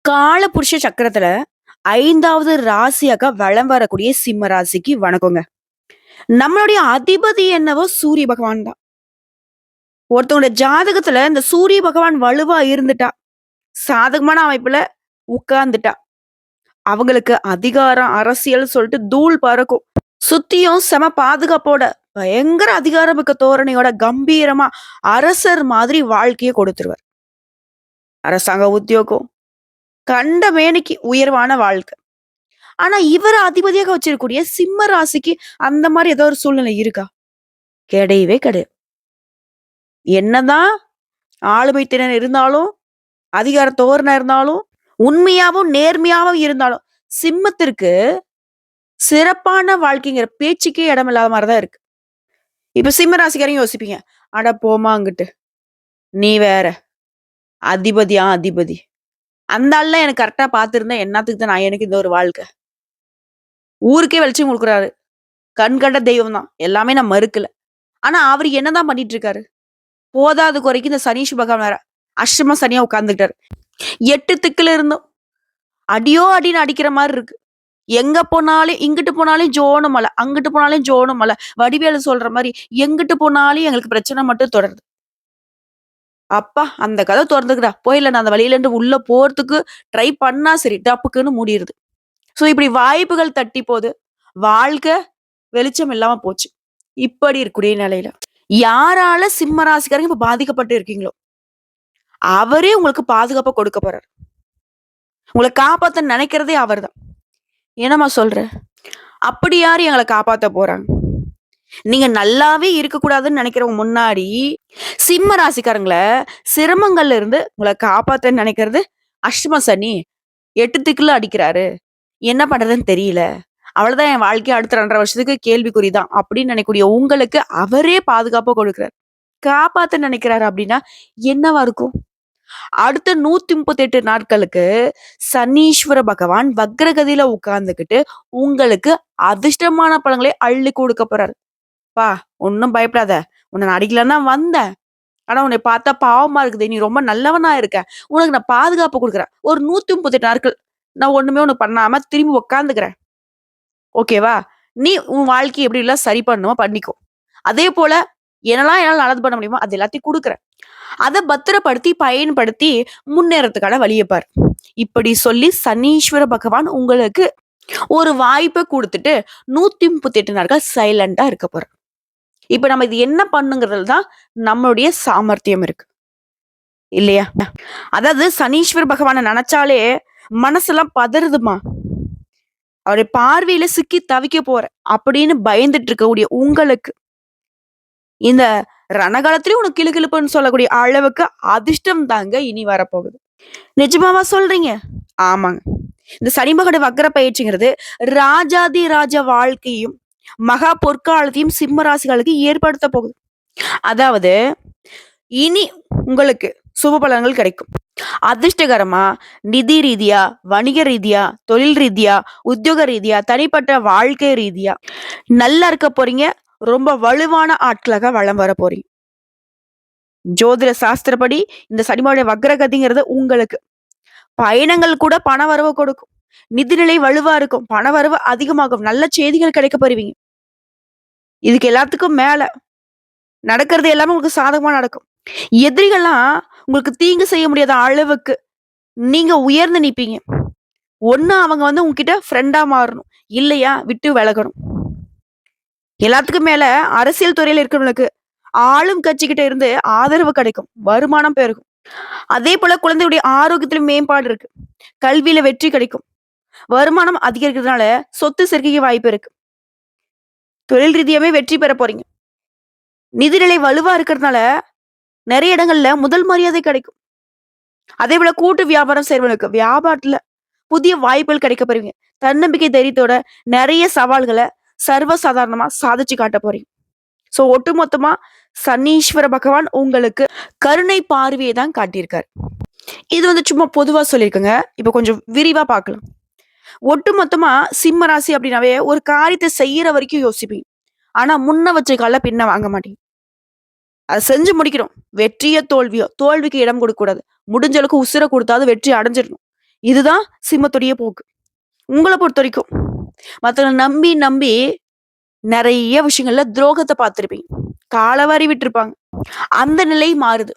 காலபுருஷ சக்கரத்துல 5வது ராசியாக வலம் வரக்கூடிய சிம்ம ராசிக்கு வணக்கங்க. நம்மளுடைய அதிபதி என்னவோ சூரிய பகவான் தான். ஒருத்தவங்க ஜாதகத்துல இந்த சூரிய பகவான் வலுவா இருந்துட்டா, சாதகமான அமைப்புல உட்கார்ந்துட்டா, அவங்களுக்கு அதிகாரம், அரசியல் சொல்லிட்டு தூள் பறக்கும். சுத்தியும் செம பாதுகாப்போட, பயங்கர அதிகாரமிக்க தோரணையோட கம்பீரமா அரசர் மாதிரி வாழ்க்கைய கொடுத்துருவார். அரசாங்க உத்தியோகம், கண்ட மேனிக்கு உயர்வான வாழ்க்கை. ஆனா இவர அதிபதியாக வச்சிருக்கக்கூடிய சிம்ம ராசிக்கு அந்த மாதிரி ஏதோ ஒரு சூழ்நிலை இருக்கா? கிடையவே கிடையாது. என்னதான் ஆளுமை திறன் இருந்தாலும், அதிகார தோரணை இருந்தாலும், உண்மையாவும் நேர்மையாவும் இருந்தாலும், சிம்மத்திற்கு சிறப்பான வாழ்க்கைங்கிற பேச்சுக்கே இடமில்லாத மாதிரிதான் இருக்கு. இப்ப சிம்ம ராசிக்காரங்க யோசிப்பீங்க, அட போமா அங்கிட்டு, நீ வேற, அதிபதியா அதிபதி, அந்த ஆள்ல எனக்கு கரெக்டா பாத்துருந்தா என்னத்துக்கு தான் நான் எனக்கு இந்த ஒரு வாழ்க்கை, ஊருக்கே வெளிச்சம் கொடுக்குறாரு, கண் கண்ட தெய்வம் தான், எல்லாமே நான் மறுக்கல. ஆனா அவரு என்னதான் பண்ணிட்டு இருக்காரு? போதாது குறைக்கு இந்த சனீஷ் பகவான் வேற அஷ்டம சனியா உட்கார்ந்துட்டாரு. 8 திக்குல இருந்தும் அடியோ அடின்னு அடிக்கிற மாதிரி இருக்கு. எங்க போனாலும் இங்கிட்டு போனாலும் ஜோனு மலை, அங்கிட்டு போனாலும் ஜோனு மலை. வடிவேலு சொல்ற மாதிரி எங்கிட்டு போனாலும் எங்களுக்கு பிரச்சனை மட்டும் தொடருது. அப்பா அந்த கதை திறந்துக்குடா போயில, நான் அந்த வழியில இருந்து உள்ள போறதுக்கு ட்ரை பண்ணா சரி டப்புக்குன்னு மூடிடுது. சோ இப்படி வாய்ப்புகள் தட்டி போது, வாழ்க்கை வெளிச்சம் இல்லாம போச்சு. இப்படி இருக்கக்கூடிய நிலையில யாரால சிம்ம ராசிக்காரங்க இப்ப பாதிக்கப்பட்டு இருக்கீங்களோ, அவரே உங்களுக்கு பாதுகாப்பை கொடுக்க போறாரு. உங்களை காப்பாத்த நினைக்கிறதே அவர்தான். என்னம்மா சொல்ற? அப்படி யாரு எங்களை காப்பாத்த போறாங்க? நீங்க நல்லாவே இருக்கக்கூடாதுன்னு நினைக்கிறவங்க முன்னாடி சிம்ம ராசிக்காரங்களை சிரமங்கள்ல இருந்து உங்களை காப்பாத்த நினைக்கிறது அஷ்டம சனி 8 திக்குல அடிக்கிறாரு, என்ன பண்றதுன்னு தெரியல, அவ்வளவுதான் என் வாழ்க்கையை அடுத்த 2.5 வருஷத்துக்கு கேள்விக்குறிதான் அப்படின்னு நினைக்கக்கூடிய உங்களுக்கு அவரே பாதுகாப்பை கொடுக்கிறார். காப்பாத்த நினைக்கிறாரு அப்படின்னா என்னவா இருக்கும்? அடுத்த 138 நாட்களுக்கு சனீஸ்வர பகவான் வக்ரகதியில உட்கார்ந்துகிட்டு உங்களுக்கு அதிர்ஷ்டமான பலன்களை அள்ளி கொடுக்க போறாரு. பா ஒன்னும் பயப்படாத, உன்னை நான் அடிக்கலன்னா வந்தேன், ஆனா உன்னை பார்த்தா பாவமா இருக்குது, நீ ரொம்ப நல்லவனா இருக்க, உனக்கு நான் பாதுகாப்பு கொடுக்குறேன், ஒரு 138 நாட்கள் நான் ஒண்ணுமே உனக்கு பண்ணாம திரும்பி உட்காந்துக்கிறேன், ஓகேவா? நீ உன் வாழ்க்கையை எப்படி எல்லாம் சரி பண்ணுமோ பண்ணிக்கோ, அதே போல என்னெல்லாம் என்னால நல்லது பண்ண முடியுமோ அது எல்லாத்தையும் கொடுக்குறேன், அதை பத்திரப்படுத்தி பயன்படுத்தி முன்னேறதுக்கான வழியை பாரு. இப்படி சொல்லி சனீஸ்வர பகவான் உங்களுக்கு ஒரு வாய்ப்பை கொடுத்துட்டு 138 நாட்கள் சைலண்டா இருக்க போற. இப்ப நம்ம இது என்ன பண்ணுங்கிறதுல தான் நம்மளுடைய சாமர்த்தியம் இருக்கு இல்லையா? அதாவது சனீஸ்வர பகவானை நினைச்சாலே மனசெல்லாம் பதறுதுமா. அவருடைய பார்வையில சிக்கி தவிக்க போற அப்படின்னு பயந்துட்டு இருக்கக்கூடிய உங்களுக்கு இந்த ரணகாலத்திலயும் உனக்கு கிளுகிளுப்புன்னு சொல்லக்கூடிய அளவுக்கு அதிர்ஷ்டம் தாங்க இனி வரப்போகுது. நிஜமாவா சொல்றீங்க? ஆமாங்க. இந்த சனிமகட வக்கர பயிற்சிங்கிறது ராஜாதி ராஜ வாழ்க்கையும் மகா பொற்காலத்தையும் சிம்ம ராசிகளுக்கு ஏற்படுத்த போகுது. அதாவது இனி உங்களுக்கு சுப பலன்கள் கிடைக்கும். அதிர்ஷ்டகரமா நிதி ரீதியா, வணிக ரீதியா, தொழில் ரீதியா, உத்தியோக ரீதியா, தனிப்பட்ட வாழ்க்கை ரீதியா நல்லா இருக்க போறீங்க. ரொம்ப வலுவான ஆட்களாக வளம் வர போறீங்க. ஜோதிட சாஸ்திரப்படி இந்த சனிமகட வக்ரகதிங்கிறது உங்களுக்கு பயணங்கள் கூட பண வரவு கொடுக்கும். நிதிநிலை வலுவா இருக்கும், பண வரவு அதிகமாகும், நல்ல செய்திகள் கிடைக்க பெறுவீங்க. இதுக்கு எல்லாத்துக்கும் மேல நடக்கிறது எல்லாமே உங்களுக்கு சாதகமா நடக்கும். எதிரிகள்லாம் உங்களுக்கு தீங்கு செய்ய முடியாத அளவுக்கு நீங்க உயர்ந்து நிப்பீங்க. ஒண்ணு அவங்க உங்ககிட்ட ஃப்ரெண்டா மாறணும், இல்லையா விட்டு விலகணும். எல்லாத்துக்கும் மேல அரசியல் துறையில இருக்கிறவங்களுக்கு ஆளும் கட்சிக்கிட்ட இருந்து ஆதரவு கிடைக்கும், வருமானம் பெருகும். அதே போல குழந்தையுடைய ஆரோக்கியத்திலும் மேம்பாடு இருக்கு, கல்வியில வெற்றி கிடைக்கும், வருமானம் அதிகரிக்கிறதுனால சொத்து சேர்க்கைக்கு வாய்ப்பு இருக்கு, தொழில் ரீதியாவே வெற்றி பெற போறீங்க. நிதிநிலை வலுவா இருக்கிறதுனால நிறைய இடங்கள்ல முதல் மரியாதை கிடைக்கும். அதே போல கூட்டு வியாபாரம் செய்வர்களுக்கு வியாபாரத்துல புதிய வாய்ப்புகள் கிடைக்க போறீங்க. தன்னம்பிக்கை தைரியத்தோட நிறைய சவால்களை சர்வசாதாரணமா சாதிச்சு காட்ட போறீங்க. சோ ஒட்டுமொத்தமா சனீஸ்வர பகவான் உங்களுக்கு கருணை பார்வையை தான் காட்டியிருக்காரு. இது சும்மா பொதுவா சொல்லியிருக்குங்க. இப்ப கொஞ்சம் விரிவா பார்க்கலாம். ஒட்டுமொத்தமா சிம்ம ராசி அப்படின்னாவே ஒரு காரியத்தை செய்யற வரைக்கும் யோசிப்பீங்க. ஆனா முன்ன வச்ச கால பின்ன வாங்க மாட்டீங்க. அதை செஞ்சு முடிக்கணும். வெற்றியோ தோல்வியோ, தோல்விக்கு இடம் கொடுக்க கூடாது. முடிஞ்ச அளவுக்கு உசுர கொடுத்தாவது வெற்றி அடைஞ்சிடணும். இதுதான் சிம்மத்துடைய போக்கு. உங்கள பொறுத்தவரைக்கும் மத்தவங்கள நம்பி, நம்பி நெறைய விஷயங்கள்ல துரோகத்த பார்த்திருப்பீங்க. காலவாரி விட்டுருப்பாங்க. அந்த நிலை மாறுது.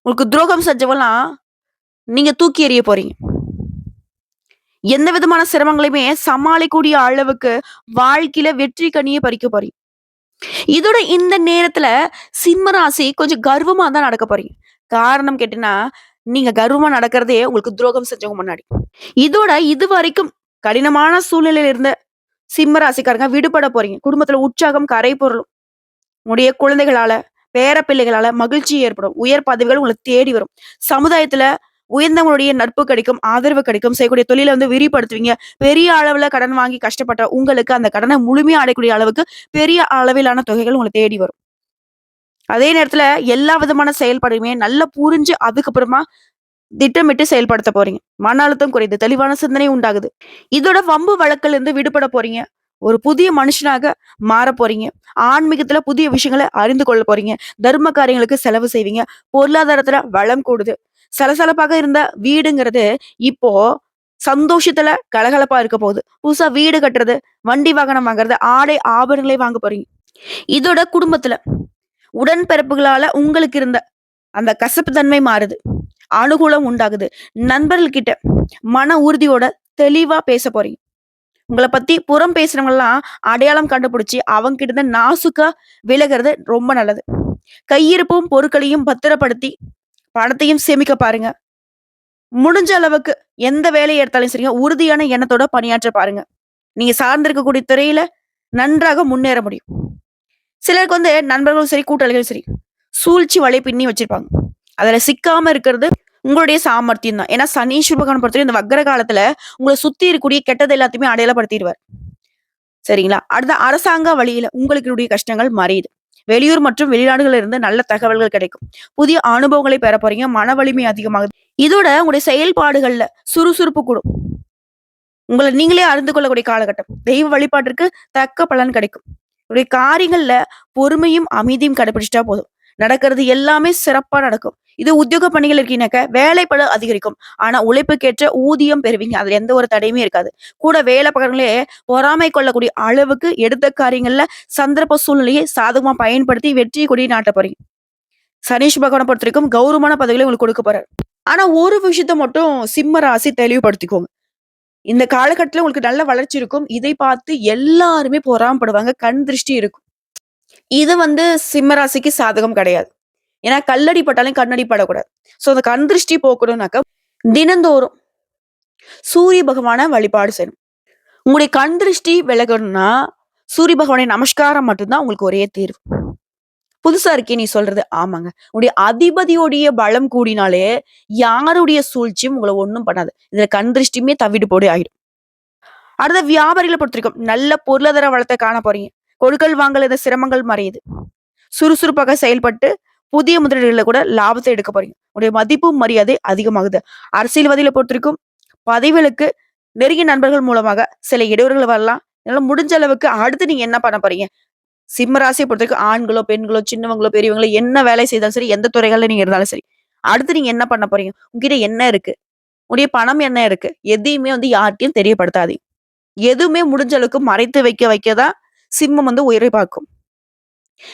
உங்களுக்கு துரோகம் செஞ்சவன்லாம் நீங்க தூக்கி எறிய போறீங்க. எந்த விதமான சிரமங்களையுமே சமாளிக்கக்கூடிய அளவுக்கு வாழ்க்கையில வெற்றி கனிய பறிக்க போறீங்க. இதோட இந்த நேரத்துல சிம்ம ராசி கொஞ்சம் கர்வமா தான் நடக்க போறீங்க. காரணம் கேட்டீங்கன்னா, நீங்க கர்வமா நடக்கிறதே உங்களுக்கு துரோகம் செஞ்சவங்க முன்னாடி. இதோட இதுவரைக்கும் கடினமான சூழ்நிலையில இருந்த சிம்ம ராசிக்காரங்க விடுபட போறீங்க. குடும்பத்துல உற்சாகம் கரை புரளும். உங்களுடைய குழந்தைகளால, பேர பிள்ளைகளால மகிழ்ச்சி ஏற்படும். உயர் பதவிகள் உங்கள தேடி வரும். சமுதாயத்துல உயர்ந்தவங்களுடைய நட்பு கிடைக்கும், ஆதரவு கிடைக்கும். செய்யக்கூடிய தொழில விரிவுபடுத்துவீங்க. பெரிய அளவுல கடன் வாங்கி கஷ்டப்பட்ட உங்களுக்கு அந்த கடன முழுமையா அடையக்கூடிய அளவுக்கு பெரிய அளவிலான தொகைகள் உங்கள தேடி வரும். அதே நேரத்துல எல்லா விதமான செயல்பாடுமே நல்லா புரிஞ்சு அதுக்கப்புறமா திட்டமிட்டு செயல்படுத்த போறீங்க. மன அழுத்தம் குறையுது. தெளிவான சிந்தனை உண்டாகுது. இதோட வம்பு வழக்குல இருந்து விடுபட போறீங்க. ஒரு புதிய மனுஷனாக மாறப் போறீங்க. ஆன்மீகத்துல புதிய விஷயங்கள அறிந்து கொள்ள போறீங்க. தர்ம காரியங்களுக்கு செலவு செய்வீங்க. பொருளாதாரத்துல வளம் கூடுது. சலசலப்பாக இருந்த வீடுங்கிறது இப்போ சந்தோஷத்துல கலகலப்பா இருக்க போகுது. புதுசா வீடு கட்டுறது, வண்டி வாகனம் வாங்குறது, ஆடை ஆபரணங்களை வாங்க போறீங்க. இதோட குடும்பத்துல உடன்பிறப்புகளால உங்களுக்கு இருந்த அந்த கசப்பு தன்மை மாறுது. அனுகூலம் உண்டாகுது. நண்பர்கள் கிட்ட மன உறுதியோட தெளிவா பேச போறீங்க. உங்கள பத்தி புறம் பேசுறவங்கலாம் அடையாளம் கண்டுபிடிச்சு அவங்க கிட்ட இருந்து நாசூக்கா விலகுறது ரொம்ப நல்லது. கையிருப்பும் பொருட்களையும் பத்திரப்படுத்தி பணத்தையும் சேமிக்க பாருங்க. முடிஞ்ச அளவுக்கு எந்த வேலையை எடுத்தாலும் சரிங்க, உறுதியான எண்ணத்தோட பணியாற்ற பாருங்க. நீங்க சார்ந்திருக்கக்கூடிய துறையில நன்றாக முன்னேற முடியும். சிலருக்கு நண்பர்களும் சரி, கூட்டாளிகளும் சரி, சூழ்ச்சி வலை பின்னி வச்சிருப்பாங்க. அதுல சிக்காம இருக்கிறது உங்களுடைய சாமர்த்தியம் தான். ஏன்னா சனீஸ்வர பகவான பொறுத்தவரை இந்த வக்ர காலத்துல உங்கள சுத்தி இருக்கக்கூடிய கெட்டது எல்லாத்தையுமே அடையாளப்படுத்திடுவார். சரிங்களா? அடுத்த அரசாங்க வழியில உங்களுடைய கஷ்டங்கள் மறையுது. வெளியூர் மற்றும் வெளிநாடுகள்ல இருந்து நல்ல தகவல்கள் கிடைக்கும். புதிய அனுபவங்களை பெற போறீங்க. மன வலிமை அதிகமாகுது. இதோட உங்களுடைய செயல்பாடுகள்ல சுறுசுறுப்பு கூடும். உங்கள நீங்களே அறிந்து கொள்ளக்கூடிய காலகட்டம். தெய்வ வழிபாட்டிற்கு தக்க பலன் கிடைக்கும். உங்களுடைய காரியங்கள்ல பொறுமையும் அமைதியும் கடைபிடிச்சிட்டா போதும். நடக்கிறது எல்லாமே சிறப்பா நடக்கும். இது உத்தியோக பணிகள் இருக்கீங்கன்னாக்க வேலைப்பளு அதிகரிக்கும். ஆனா உழைப்புக்கேற்ற ஊதியம் பெறுவீங்க. அதுல எந்த ஒரு தடையுமே இருக்காது. கூட வேலை பக்கங்களே பொறாமை கொள்ளக்கூடிய அளவுக்கு எடுத்த காரியங்கள்ல சந்தர்ப்ப சூழ்நிலையை சாதகமா பயன்படுத்தி வெற்றி கொடி நாட்ட போறீங்க. சனீஷ் பகவானை பொறுத்த வரைக்கும் கௌரவமான பதவிகளை உங்களுக்கு கொடுக்க போறாரு. ஆனா ஒரு விஷயத்த மட்டும் சிம்ம ராசி தெளிவுபடுத்திக்கோங்க. இந்த காலகட்டத்துல உங்களுக்கு நல்ல வளர்ச்சி இருக்கும். இதை பார்த்து எல்லாருமே பொறாமப்படுவாங்க. கண் திருஷ்டி இருக்கும். இது சிம்ம ராசிக்கு சாதகம் கிடையாது. ஏன்னா கல்லடி பட்டாலும் கண்ணடி படக்கூடாது. சோ அந்த கண் திருஷ்டி போக்கணும்னாக்க தினந்தோறும் சூரிய பகவான வழிபாடு செய்யணும். உங்களுடைய கண் திருஷ்டி விலகணும்னா சூரிய பகவானை நமஸ்காரம் மட்டும்தான் உங்களுக்கு ஒரே தீர்வு. புதுசா இருக்கே நீ சொல்றது. ஆமாங்க. உங்களுடைய அதிபதியோடைய பலம் கூடினாலே யாருடைய சூழ்ச்சியும் உங்களை ஒண்ணும் பண்ணாது. இதுல கண் திருஷ்டியுமே தவிடு போடு ஆயிடும். அடுத்த வியாபாரிகளை பொறுத்திருக்கும் நல்ல பொருளாதார வளத்தை காண போறீங்க. கொடுக்கல் வாங்கல் இந்த சிரமங்கள் மறையுது. சுறுசுறுப்பாக செயல்பட்டு புதிய முதலீடுகளை கூட லாபத்தை எடுக்க போறீங்க. உடைய மதிப்பு மரியாதை அதிகமாகுது. அரசியல்வாதிகளை பொறுத்திருக்கும் பதவிகளுக்கு நெருங்கிய நண்பர்கள் மூலமாக சில இடையூறுகள் வரலாம். இதனால முடிஞ்ச அளவுக்கு அடுத்து நீங்க என்ன பண்ண போறீங்க? சிம்ம ராசியை பொறுத்தவரைக்கும் ஆண்களோ, பெண்களோ, சின்னவங்களோ, பெரியவங்களோ என்ன வேலை செய்தாலும் சரி, எந்த துறைகள்ல நீங்க இருந்தாலும் சரி. அடுத்து நீங்க என்ன பண்ண போறீங்க? உங்ககிட்ட என்ன இருக்கு? உடைய பணம் என்ன இருக்கு? எதையுமே யார்ட்டயும் தெரியப்படுத்தாதீங்க. எதுவுமே முடிஞ்ச அளவுக்கு மறைத்து வைக்கதான் சிம்மம் உயர்வை பார்க்கும்.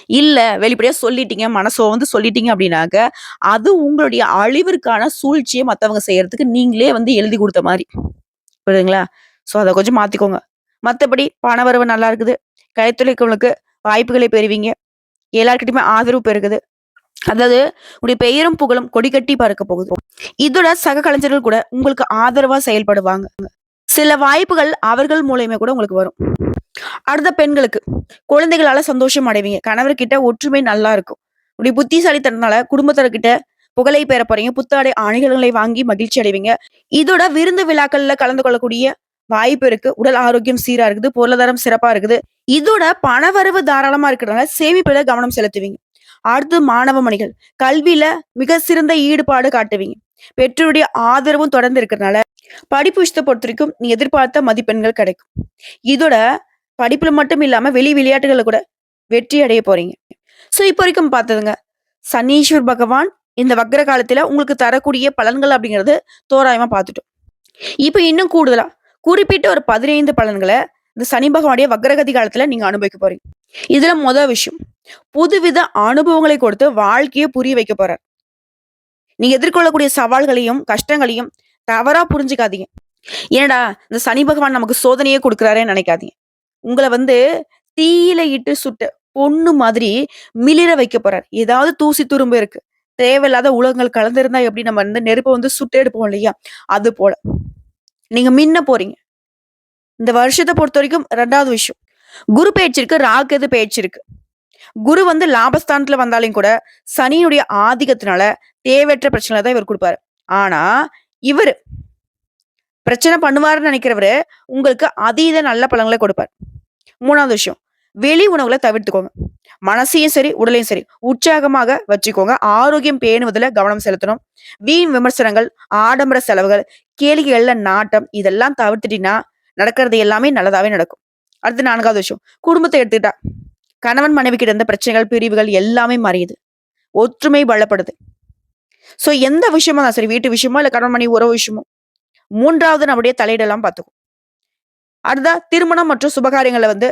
இல்ல வெளிப்படையா சொல்லிட்டீங்க, மனசோ சொல்லிட்டீங்க அப்படின்னாக்க, அது உங்களுடைய அழிவிற்கான சூழ்ச்சிய மத்தவங்க செய்யறதுக்கு நீங்களே எழுதி குடுத்த மாரி. புரியுதுங்களா? சோ அத கொஞ்சம் மாத்திக்கோங்க. மத்தபடி பணவரவு நல்லா இருக்குது. கைத்தொழில்களுக்கு வாய்ப்புகளை பெறுவீங்க. எல்லார்கிட்டயுமே ஆதரவு பெருகுது. அதாவது உங்களுடைய பெயரும் புகழும் கொடிகட்டி பறக்க போகுது. இதோட சக கலைஞர்கள் கூட உங்களுக்கு ஆதரவா செயல்படுவாங்க. சில வாய்ப்புகள் அவர்கள் மூலியமா கூட உங்களுக்கு வரும். அடுத்த பெண்களுக்கு குழந்தைகளால சந்தோஷம் அடைவீங்க. கணவர்கிட்ட ஒற்றுமை நல்லா இருக்கும். உடைய புத்திசாலித்தனனால குடும்பத்தினர்கிட்ட புகழை பெற போறீங்க. புத்தாடை அணிகலன்களை வாங்கி மகிழ்ச்சி அடைவீங்க. இதோட விருந்து விழாக்கள்ல கலந்து கொள்ளக்கூடிய வாய்ப்பு இருக்கு. உடல் ஆரோக்கியம் சீரா இருக்குது. பொருளாதாரம் சிறப்பா இருக்குது. இதோட பணவரவு தாராளமா இருக்கிறதுனால சேமிப்புல கவனம் செலுத்துவீங்க. அடுத்து மாணவ மணிகள் கல்வியில மிக சிறந்த ஈடுபாடு காட்டுவீங்க. பெற்றோருடைய ஆதரவும் தொடர்ந்து இருக்கிறதுனால படிப்பு விஷயத்தை பொறுத்த வரைக்கும் நீ எதிர்பார்த்த மதிப்பெண்கள் கிடைக்கும். இதோட படிப்புல மட்டும் இல்லாம வெளி விளையாட்டுகளை கூட வெற்றி அடைய போறீங்க. சோ இப்ப வரைக்கும் பார்த்ததுங்க சனீஸ்வர் பகவான் இந்த வக்ர காலத்துல உங்களுக்கு தரக்கூடிய பலன்கள் அப்படிங்கிறது தோராயமா பார்த்துட்டோம். இப்ப இன்னும் கூடுதலா, குறிப்பிட்ட ஒரு 15 பலன்கள இந்த சனி பகவானுடைய வக்ரகதி காலத்துல நீங்க அனுபவிக்க போறீங்க. இதுல விஷயம், புதுவித அனுபவங்களை கொடுத்து வாழ்க்கைய புரிய வைக்க போறார். நீங்க எதிர்கொள்ளக்கூடிய சவால்களையும், கஷ்டங்களையும் தவறா புரிஞ்சுக்காதீங்க. "ஏன்டா இந்த சனி பகவான் நமக்கு சோதனையே குடுக்குறாரேன்னு" நெனைக்காதீங்க. உங்கள தீயில இட்டு சுட்ட பொண்ணு மாதிரி மிளிர வைக்க போறார். ஏதாவது தூசி துரும்பு இருக்கு. தேவையில்லாத உலோகங்கள் கலந்திருந்தா எப்படி நம்ம நெருப்ப சுட்டு எடுப்போம் இல்லையா? அது போல. நீங்க மின்ன போறீங்க. இந்த வருஷத்த பொறுத்தவரைக்கும் 2வது விஷயம். குரு பெயர்ச்சி இருக்கு, ராகு கேது பெயர்ச்சி இருக்கு. குரு லாபஸ்தானத்துல வந்தாலும் கூட, சனியுடைய ஆதிக்கத்தினால தேவையற்ற பிரச்சனைகள தான் இவர் குடுப்பாரு. ஆனா, இவரு பிரச்சனை பண்ணுவாருன்னு நெனைக்கிறவரு, உங்களுக்கு அதீத நல்ல பலன்கள கொடுப்பார். 3வது விஷயம். வெளி உணவுகள தவிர்த்துக்கோங்க. மனசையும் சரி, உடலையும் சரி உற்சாகமாக வச்சுக்கோங்க. ஆரோக்கியம் பேணுவதில கவனம் செலுத்தணும். வீண் விமர்சனங்கள், ஆடம்பர செலவுகள், கேளிக்கைகள்ல நாட்டம் இதெல்லாம் தவிர்த்துட்டீங்கன்னா, நடக்கிறது எல்லாமே நல்லதாவே நடக்கும். அடுத்து 4வது விஷயம். குடும்பத்த எடுத்துக்கிட்டா, கணவன் மனைவி கிட்ட இருந்த பிரச்சனைகள், பிரிவுகள் எல்லாமே மறையுது. ஒற்றுமை பலப்படுது. சோ எந்த விஷயமா இருந்தாலும் சரி, வீட்டு விஷயமோ, இல்ல கணவன் மனைவி உறவு விஷயமோ, 3வது நம்முடைய தலையிடலாம் பார்த்துக்கும். அடுத்ததா திருமணம் மற்றும் சுபகாரியங்கள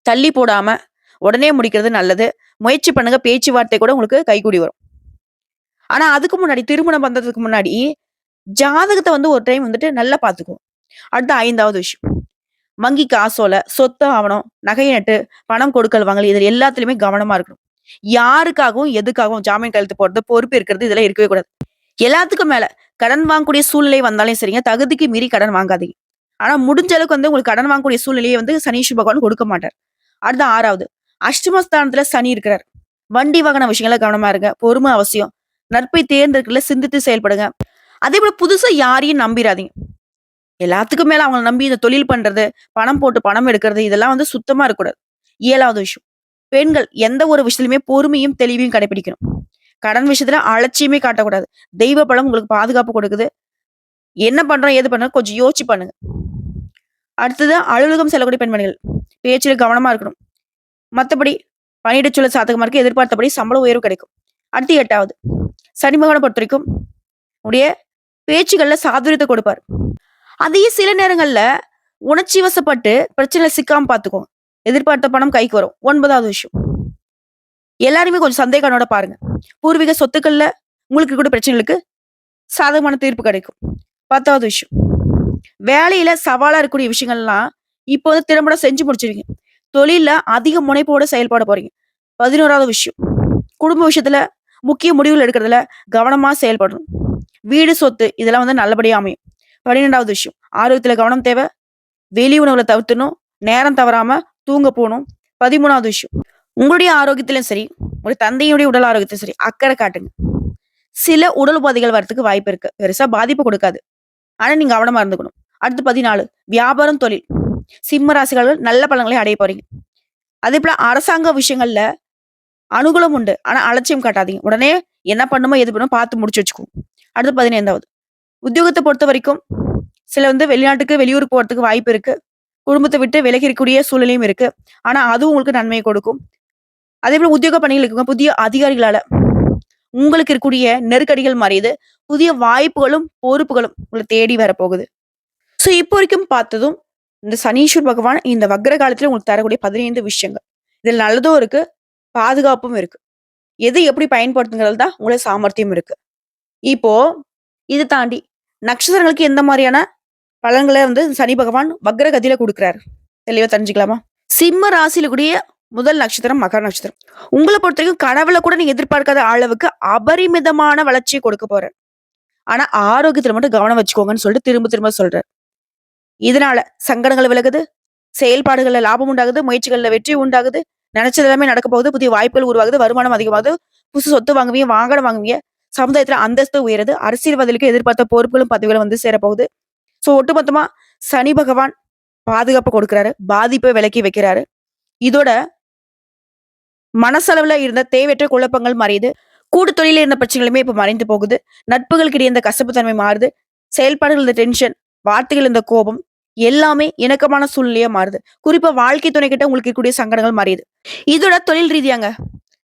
தள்ளி போடாம உடனே முடிக்கிறது நல்லது. முயற்சி பண்ணுங்க. பேச்சுவார்த்தை கூட உங்களுக்கு கைகூடி வரும். ஆனா அதுக்கு முன்னாடி திருமணம் பண்றதுக்கு முன்னாடி ஜாதகத்த ஒரு டைம் நல்லா பார்த்துக்குவோம். அடுத்து 5வது விஷயம். வங்கி காசோல, சொத்து ஆவணம், நகை நட்டு, பணம் கொடுக்கல் வாங்கல் இதுல எல்லாத்துலயுமே கவனமா இருக்கணும். யாருக்காகவும், எதுக்காகவும் ஜாமீன் கையெழுத்து போடுறது, பொறுப்பு இருக்கிறது இதெல்லாம் இருக்கவே கூடாது. எல்லாத்துக்கும் மேல கடன் வாங்கக்கூடிய சூழ்நிலை வந்தாலும் சரிங்க, தகுதிக்கு மீறி கடன் வாங்காதீங்க. ஆனா முடிஞ்ச அளவுக்கு உங்களுக்கு கடன் வாங்கக்கூடிய சூழ்நிலையை சனீஸ்வர பகவான் கொடுக்க மாட்டார். அடுத்து 6வது. அஷ்டமஸ்தானத்துல சனி இருக்கிறார். வண்டி வாகன விஷயங்கள்ல கவனமா இருங்க. பொறுமை அவசியம். நட்பை தேர்ந்தெடுக்கல சிந்தித்து செயல்படுங்க. அதேபோல புதுசா யாரையும் நம்பிராதீங்க. எல்லாத்துக்கும் மேல அவங்கள நம்பி இந்த தொழில் பண்றது, பணம் போட்டு பணம் எடுக்கிறது இதெல்லாம் சுத்தமா இருக்கக்கூடாது. 7வது விஷயம். பெண்கள் எந்த ஒரு விஷயத்திலுமே பொறுமையும், தெளிவையும் கடைபிடிக்கணும். கடன் விஷயத்துல அலட்சியமே காட்டக்கூடாது. தெய்வ பலம் உங்களுக்கு பாதுகாப்பு கொடுக்குது. என்ன பண்றோம், ஏது பண்றோம் கொஞ்சம் யோசிச்சு பண்ணுங்க. அடுத்தது அலுவலகம் செல்லக்கூடிய பெண்மணிகள். பேச்சுல கவனமா இருக்கணும். மத்தபடி பணியிடச் சூழல் சாதகமா இருக்கு. எதிர்பார்த்தபடி சம்பள உயர்வு கிடைக்கும். அடுத்து 8வது. சனி பகவான பொறுத்தவரைக்கும் உடைய பேச்சுகள்ல சாதுரியத்த கொடுப்பார். அதையே சில நேரங்கள்ல உணர்ச்சி வசப்பட்டு பிரச்சனையில சிக்காம பார்த்துக்கோங்க. எதிர்பார்த்த பணம் கைக்கு வரும். 9வது விஷயம். எல்லாருமே கொஞ்சம் சந்தேக கண்ணோட பாருங்க. பூர்வீக சொத்துக்கள்ல உங்களுக்கு இருக்கக்கூடிய பிரச்சனைகளுக்கு சாதகமான தீர்ப்பு கிடைக்கும். 10வது விஷயம். வேலையில சவாலா இருக்கக்கூடிய விஷயங்கள்லாம் இப்போ திறம்பட செஞ்சு முடிச்சிருவீங்க. தொழில்ல அதிக முனைப்போட செயல்பட போறீங்க. 11வது விஷயம். குடும்ப விஷயத்துல முக்கிய முடிவுகள் எடுக்கிறதுல கவனமா செயல்படணும். வீடு, சொத்து இதெல்லாம் நல்லபடியா அமையும். 12வது விஷயம். ஆரோக்கியத்துல கவனம் தேவை. வெளி உணவுல தவிர்த்துணும். நேரம் தவறாம தூங்க போணும். 13வது விஷயம். உங்களுடைய ஆரோக்கியத்திலும் சரி, உங்களுடைய தந்தையுடைய உடல் ஆரோக்கியத்திலும் சரி அக்கறை காட்டுங்க. சில உடல் உபாதைகள் வரதுக்கு வாய்ப்பு இருக்கு. பெருசா பாதிப்பு கொடுக்காது. ஆனா நீங்க கவனமா இருந்துக்கணும். அடுத்து 14 வியாபாரம், தொழில். சிம்ம ராசிக்காரர்கள் நல்ல பலன்களை அடைய போறீங்க. அதேபோல அரசாங்க விஷயங்கள்ல அனுகூலம் உண்டு. ஆனா அலட்சியம் காட்டாதீங்க. உடனே என்ன பண்ணுமோ, எது பண்ணுமோ பார்த்து முடிச்சு வச்சுக்குவோம். அடுத்து 15வது. உத்தியோகத்த பொறுத்தவரைக்கும் சில வெளிநாட்டுக்கு, வெளியூருக்கு போறதுக்கு வாய்ப்பு இருக்கு. குடும்பத்த விட்டு விலகி இருக்கக்கூடிய சூழ்நிலையும் இருக்கு. ஆனா அதுவும் உங்களுக்கு நன்மையை கொடுக்கும். அதேபோல உத்தியோக பணிகள் இருக்குங்க. புதிய அதிகாரிகளால உங்களுக்கு இருக்கக்கூடிய நெருக்கடிகள் மறையுது. புதிய வாய்ப்புகளும், பொறுப்புகளும் உங்கள தேடி வரப்போகுது. சோ இப்போ வரைக்கும் பார்த்ததும், இந்த சனீஸ்வர பகவான் இந்த வக்ர காலத்துல உங்களுக்கு தரக்கூடிய 15 விஷயங்கள். இதில நல்லதும் இருக்கு, பாதுகாப்பும் இருக்கு. எது எப்படி பயன்படுத்துங்கிறது தான் உங்களோட சாமர்த்தியம் இருக்கு. இப்போ இத தாண்டி நட்சத்திரங்களுக்கு எந்த மாரியான பலன்கள சனி பகவான் வக்ர கதியில குடுக்குறாரு? தெளிவா தெரிஞ்சுக்கலாமா? சிம்ம ராசியில கூடிய முதல் நட்சத்திரம் மகர நட்சத்திரம். உங்கள பொறுத்தவரைக்கும் கனவுல கூட நீங்க எதிர்பார்க்காத அளவுக்கு அபரிமிதமான வளர்ச்சிய கொடுக்க போறார். ஆனா ஆரோக்கியத்துல மட்டும் கவனம் வச்சுக்கோங்கன்னு சொல்லிட்டு திரும்ப திரும்ப சொல்றார். இதனால சங்கடங்கள் விலகுது, செயல்பாடுகள்ல லாபம் உண்டாகுது, முயற்சிகள்ல வெற்றி உண்டாகுது, நினைச்சது எல்லாமே நடக்க போகுது, புதிய வாய்ப்புகள் உருவாகுது, வருமானம் அதிகமாகுது, புதுசு சொத்து வாங்குவீங்க, வாகனம் வாங்குவீங்க, சமுதாயத்துல அந்தஸ்து உயருது, அரசியல்வாதிகளுக்கு எதிர்பார்த்த பொறுப்புகளும் பதவிகளும் சேரப்போகுது. சோ ஒட்டுமொத்தமா சனி பகவான் பாதுகாப்பு கொடுக்கிறாரு, பாதிப்பை விலக்கி வைக்கிறாரு. இதோட மனசளவுல இருந்த தேவையற்ற குழப்பங்கள் மறையுது. கூட்டு தொழில இருந்த பிரச்சனைகளுமே இப்ப மறைந்து போகுது. நட்புகளுக்கு இடையே இந்த கசப்பு தன்மை மாறுது. செயல்பாடுகள் இந்த டென்ஷன், வார்த்தைகள் இந்த கோபம் எல்லாமே இணக்கமான சூழ்நிலையா மாறுது. குறிப்பா வாழ்க்கை துணை கிட்ட உங்களுக்கு இருக்கக்கூடிய சங்கடங்கள் மறையுது. இதோட தொழில் ரீதியாங்க.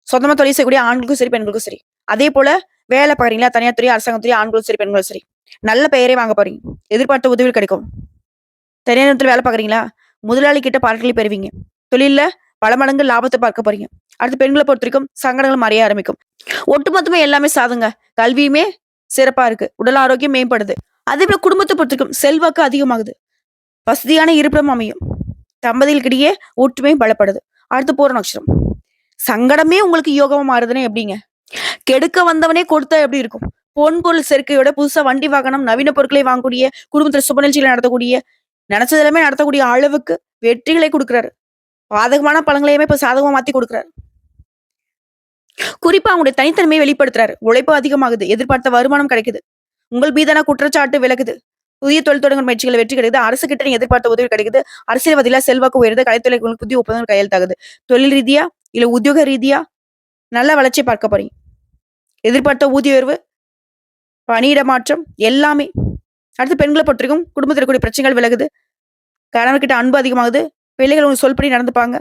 சொந்தமா தொழில் செய்யக்கூடிய ஆண்களுக்கும் சரி, பெண்களுக்கும் சரி. அதே போல வேலை பாக்குறீங்களா? தனியார் துறை, அரசாங்க துறை, ஆண்களும் சரி, பெண்களும் சரி. நல்ல பெயரே வாங்க போறீங்க. எதிர்பார்த்த உதவிகள் கிடைக்கும். தனியார் நிறுவனத்துல வேலை பார்க்குறீங்களா? முதலாளி கிட்ட பாராட்டுகள் பெறுவீங்க. தொழில்ல பல மடங்கு லாபத்த பார்க்க போறீங்க. அடுத்து பெண்கள பொறுத்தவரைக்கும் சங்கடங்கள் மறைய ஆரம்பிக்கும். ஒட்டுமொத்தமா எல்லாமே சாதங்க. கல்வியுமே சிறப்பா இருக்கு. உடல் ஆரோக்கியம் மேம்படுது. அதேபோல குடும்பத்த பொறுத்தவரைக்கும் செல்வாக்கு அதிகமாகுது. வசதியான இருப்பிடம் அமையும். தம்பதிகளுக்கிடையே ஒற்றுமை பலப்படுது. அடுத்து பூர நட்சத்திரம். சங்கடமே உங்களுக்கு யோகமா மாறுதுன்னா எப்படிங்க? கெடுக்க வந்தவனே கொடுத்தா எப்படி இருக்கும்? பொன் பொருள் சேர்க்கையோட புதுசா வண்டி வாகனம், நவீன பொருட்களை வாங்கக்கூடிய, குடும்பத்துல சுப நிகழ்ச்சிகளை நடத்தக்கூடிய, நினைச்சது எல்லாமே நடத்தக்கூடிய அளவுக்கு வெற்றிகளை குடுக்குறாரு. பாதகமான பலன்களையுமே இப்ப சாதகமா மாத்தி குடுக்குறாரு. குறிப்பா அவங்களுடைய தனித்தன்மையை வெளிப்படுத்துறாரு. உழைப்பு அதிகமாகுது. எதிர்பார்த்த வருமானம் கிடைக்குது. உங்கள் மீதான குற்றச்சாட்டு விலகுது. புதிய தொழில் தொடங்கும் முயற்சிகள் வெற்றி கிடைக்குது. அரசு கிட்ட நீங்க எதிர்பார்த்த உதவி கிடைக்குது. அரசியல்வாதிகளா செல்வாக்கு உயருது. கலைத்துறைகளுக்கு புதிய ஒப்பந்தங்கள் கையெழுத்தாகுது. தொழில் ரீதியா, இல்ல உத்தியோக ரீதியா நல்ல வளர்ச்சிய பார்க்க போறீங்க. எதிர்பார்த்த ஊதிய உயர்வு, பணியிட மாற்றம் எல்லாமே. அடுத்து பெண்கள பொறுத்தவரைக்கும் குடும்பத்தில இருக்கக்கூடிய பிரச்சனைகள் விலகுது. கணவர்கிட்ட அன்பு அதிகமாகுது. பிள்ளைகள் உங்க சொல்படி நடந்துப்பாங்க.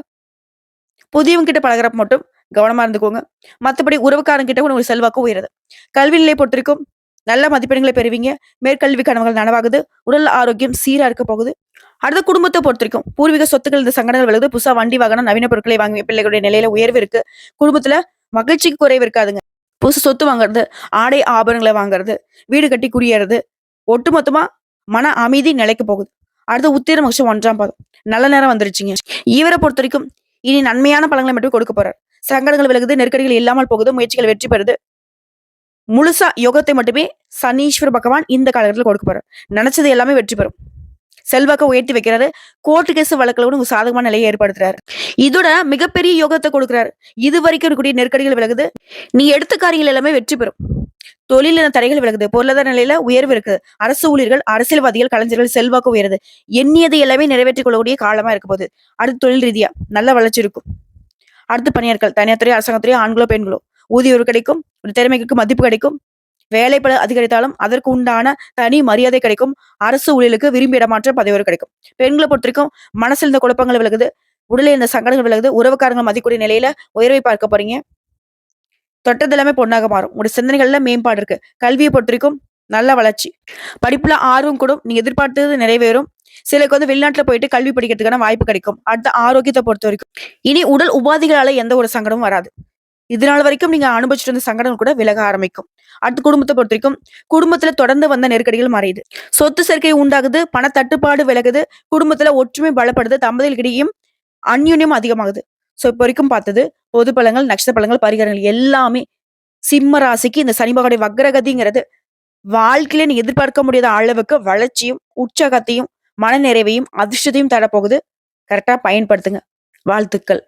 புதியவங்க கிட்ட பழகுறப்ப மட்டும் கவனமா இருந்துக்கோங்க. மத்தபடி உறவுக்காரங்க கிட்ட கூட உங்க செல்வாக்கு உயருது. கல்வி நிலைய பொறுத்தவரைக்கும் நல்ல மதிப்பெண்களை பெறுவீங்க. மேற்கல்வி கனவுகள் நனவாகுது. உடல் ஆரோக்கியம் சீரா இருக்க போகுது. அடுத்த குடும்பத்த பொறுத்தவரைக்கும் பூர்வீக சொத்துக்கள் இந்த சங்கடங்கள் விலகுது. புதுசா வண்டி, வாகனம், நவீன பொருட்களை வாங்கி பிள்ளைகளுடைய நிலையில உயர்வு இருக்கு. குடும்பத்துல மகிழ்ச்சிக்கு குறைவு இருக்காதுங்க. புதுசு சொத்து வாங்குறது, ஆடை ஆபரணங்கள வாங்குறது, வீடு கட்டி குடியேறது, ஒட்டுமொத்தமா மன அமைதி நிலைக்க போகுது. அடுத்து உத்திர நட்சத்திரம் 1ஆம் பாதம். நல்ல நேரம் வந்துருச்சுங்க. இவர பொறுத்தவரைக்கும் இனி நன்மையான பலன்களை மட்டும் கொடுக்க போறார். சங்கடங்கள் விலகுது, நெருக்கடிகள் இல்லாமல் போகுது, முயற்சிகள் வெற்றி பெறுது. முழுசா யோகத்தை மட்டுமே சனீஸ்வர பகவான் இந்த காலகட்டத்துல கொடுக்க போறார். நினைச்சது எல்லாமே வெற்றி பெறும். செல்வாக்க உயர்த்தி வைக்கிறாரு. கோர்ட்டு கேஸ் வழக்குல கூட உங்க சாதகமான நிலையை ஏற்படுத்துறாரு. இதோட மிகப்பெரிய யோகத்தை கொடுக்கிறாரு. இது வரைக்கும் இருக்கக்கூடிய நெருக்கடிகள் விலகுது. நீ எடுத்த காரியங்கள் எல்லாமே வெற்றி பெறும். தொழில தடைகள் விலகுது. பொருளாதார நிலையில உயர்வு இருக்கு. அரசு ஊழியர்கள், அரசியல்வாதிகள், கலைஞர்கள் செல்வாக்கு உயருது. எண்ணியதை எல்லாமே நிறைவேற்றிக் கொள்ளக்கூடிய காலமா இருக்க போகுது. அடுத்து தொழில் ரீதியா நல்ல வளர்ச்சி இருக்கும். அடுத்து பணியாட்கள், தனியார் துறை, அரசாங்கத்துறை, ஆண்களோ பெண்களோ ஊதிய உயர்வு கிடைக்கும். ஒரு திறமைக்கு மதிப்பு கிடைக்கும். வேலைப்பளு அதிகரித்தாலும் அதற்கு உண்டான தனி மரியாதை கிடைக்கும். அரசு ஊழியர்களுக்கு விரும்பிய இடமாற்றம் பதவி உயர்வு கிடைக்கும். பெண்களை பொறுத்தவரைக்கும் மனசில் இருந்த குழப்பங்கள் விலகுது. உடலில் இருந்த சங்கடங்கள் விலகுது. உறவுக்காரங்க மதிக்கூடிய நிலையில உயர்வை பார்க்க போறீங்க. தொட்டது எல்லாமே பொன்னாக மாறும். உங்களுடைய சிந்தனைகள்ல மேம்பாடு இருக்கு. கல்வியை பொறுத்தவரைக்கும் நல்ல வளர்ச்சி. படிப்புல ஆர்வம் கூடும். நீங்க எதிர்பார்த்தது நிறைவேறும். சிலருக்கு வெளிநாட்டுல போயிட்டு கல்வி படிக்கிறதுக்கான வாய்ப்பு கிடைக்கும். அடுத்த ஆரோக்கியத்தை பொறுத்த வரைக்கும் இனி உடல் உபாதைகளால எந்த ஒரு சங்கடமும் வராது. இதனால வரைக்கும் நீங்க அனுபவிச்சுட்டு இருந்த சங்கடம் கூட விலக ஆரம்பிக்கும். அடுத்து குடும்பத்தை பொறுத்த வரைக்கும் குடும்பத்துல தொடர்ந்து வந்த நெருக்கடிகள் மறையுது. சொத்து சேர்க்கை உண்டாகுது. பண தட்டுப்பாடு விலகுது. குடும்பத்துல ஒற்றுமை பலப்படுது. தம்பதிகளுக்கிடையும் அந்யுன்யம் அதிகமாகுது. சோ இப்ப வரைக்கும் பார்த்தது பொது பலன்கள், நட்சத்திர பலன்கள், பரிகாரங்கள் எல்லாமே சிம்ம ராசிக்கு இந்த சனி பகவானுடைய வக்ரகதிங்கிறது வாழ்க்கையில நீ எதிர்பார்க்க முடியாத அளவுக்கு வளர்ச்சியும், உற்சாகத்தையும், மன நிறைவையும், அதிர்ஷ்டத்தையும் தரப்போகுது. கரெக்டா பயன்படுத்துங்க. வாழ்த்துக்கள்.